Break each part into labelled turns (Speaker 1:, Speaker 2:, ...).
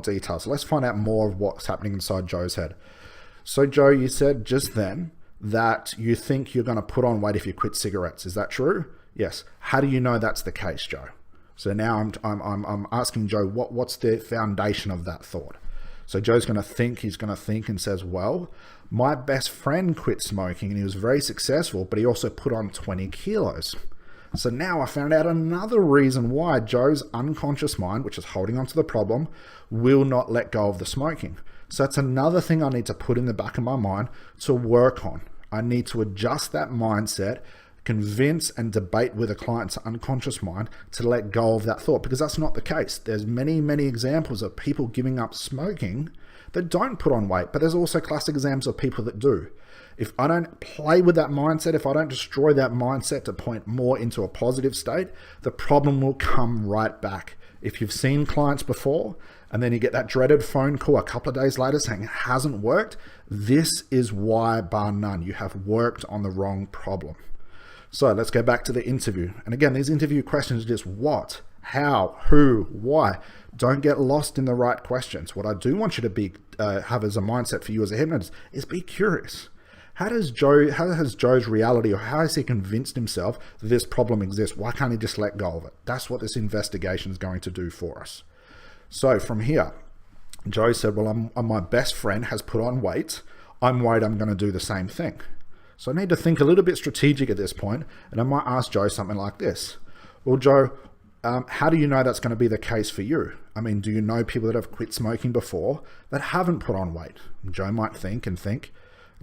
Speaker 1: detail. So let's find out more of what's happening inside Joe's head. So Joe, you said just then that you think you're going to put on weight if you quit cigarettes. Is that true? Yes. How do you know that's the case, Joe? So now I'm asking Joe, what's the foundation of that thought? So Joe's going to think, he's going to think and says, well, my best friend quit smoking and he was very successful, but he also put on 20 kilos. So now I found out another reason why Joe's unconscious mind, which is holding on to the problem, will not let go of the smoking. So that's another thing I need to put in the back of my mind to work on. I need to adjust that mindset, convince and debate with a client's unconscious mind to let go of that thought, because that's not the case. There's many, many examples of people giving up smoking that don't put on weight, but there's also classic examples of people that do. If I don't play with that mindset, if I don't destroy that mindset to point more into a positive state, the problem will come right back. If you've seen clients before, and then you get that dreaded phone call a couple of days later saying it hasn't worked, this is why, bar none, you have worked on the wrong problem. So let's go back to the interview. And again, these interview questions are just what, how, who, why. Don't get lost in the right questions. What I do want you to be have as a mindset for you as a hypnotist is be curious. How has Joe's reality, or how has he convinced himself that this problem exists? Why can't he just let go of it? That's what this investigation is going to do for us. So from here, Joe said, well, my best friend has put on weight. I'm worried I'm going to do the same thing. So I need to think a little bit strategic at this point, and I might ask Joe something like this. Well, Joe, how do you know that's going to be the case for you? I mean, do you know people that have quit smoking before that haven't put on weight? And Joe might think. And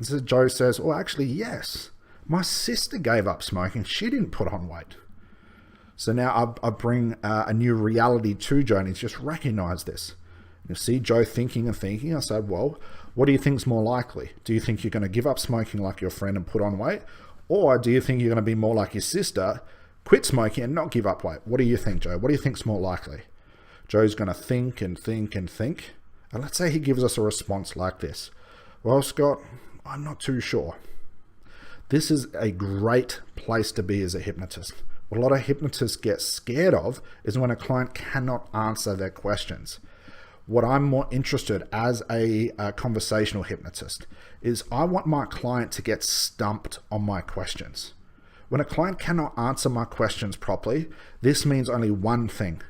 Speaker 1: so Joe says, well, actually, yes. My sister gave up smoking. She didn't put on weight. So now I bring a new reality to Joe, and he's just recognized this. You see Joe thinking and thinking. I said, well, what do you think is more likely? Do you think you're going to give up smoking like your friend and put on weight? Or do you think you're going to be more like your sister, quit smoking and not give up weight? What do you think, Joe? What do you think is more likely? Joe's going to think and think and think. And let's say he gives us a response like this. Well, Scott, I'm not too sure. This is a great place to be as a hypnotist. What a lot of hypnotists get scared of is when a client cannot answer their questions. What I'm more interested as a conversational hypnotist is I want my client to get stumped on my questions. When a client cannot answer my questions properly, this means only one thing.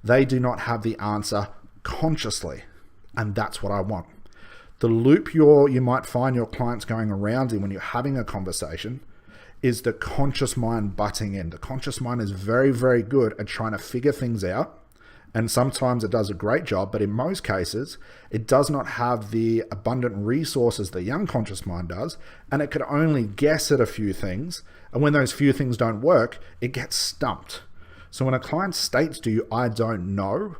Speaker 1: They do not have the answer consciously, and that's what I want. The loop you might find your clients going around in when you're having a conversation is the conscious mind butting in. The conscious mind is very, very good at trying to figure things out. And sometimes it does a great job, but in most cases, it does not have the abundant resources the unconscious mind does, and it could only guess at a few things. And when those few things don't work, it gets stumped. So when a client states to you, I don't know,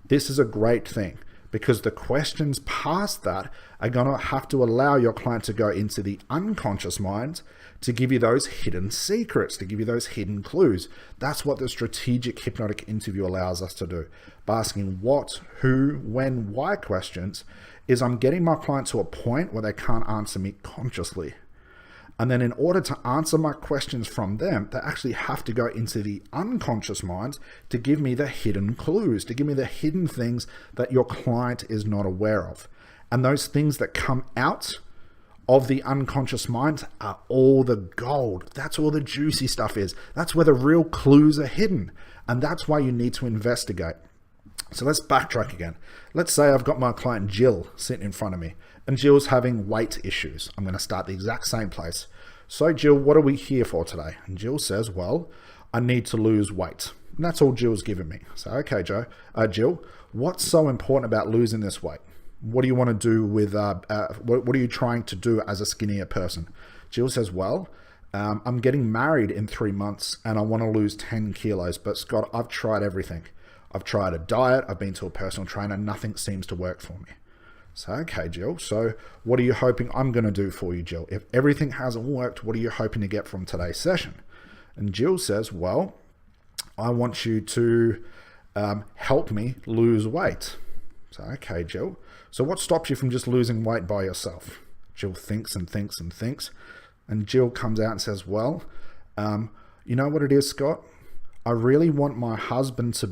Speaker 1: this is a great thing, because the questions past that are going to have to allow your client to go into the unconscious mind to give you those hidden secrets, to give you those hidden clues. That's what the strategic hypnotic interview allows us to do. By asking what, who, when, why questions, is I'm getting my client to a point where they can't answer me consciously. And then in order to answer my questions from them, they actually have to go into the unconscious mind to give me the hidden clues, to give me the hidden things that your client is not aware of. And those things that come out of the unconscious mind are all the gold. That's all the juicy stuff is. That's where the real clues are hidden. And that's why you need to investigate. So let's backtrack again. Let's say I've got my client Jill sitting in front of me, and Jill's having weight issues. I'm going to start the exact same place. So Jill, what are we here for today? And Jill says, well, I need to lose weight. And that's all Jill's given me. So, okay, Jill, what's so important about losing this weight? What do you want to do with, what are you trying to do as a skinnier person? Jill says, well, I'm getting married in 3 months and I want to lose 10 kilos. But Scott, I've tried everything. I've tried a diet. I've been to a personal trainer. Nothing seems to work for me. So, okay, Jill. So what are you hoping I'm going to do for you, Jill? If everything hasn't worked, what are you hoping to get from today's session? And Jill says, well, I want you to help me lose weight. So, okay, Jill. So what stops you from just losing weight by yourself? Jill thinks and thinks and thinks. And Jill comes out and says, well, you know what it is, Scott? I really want my husband to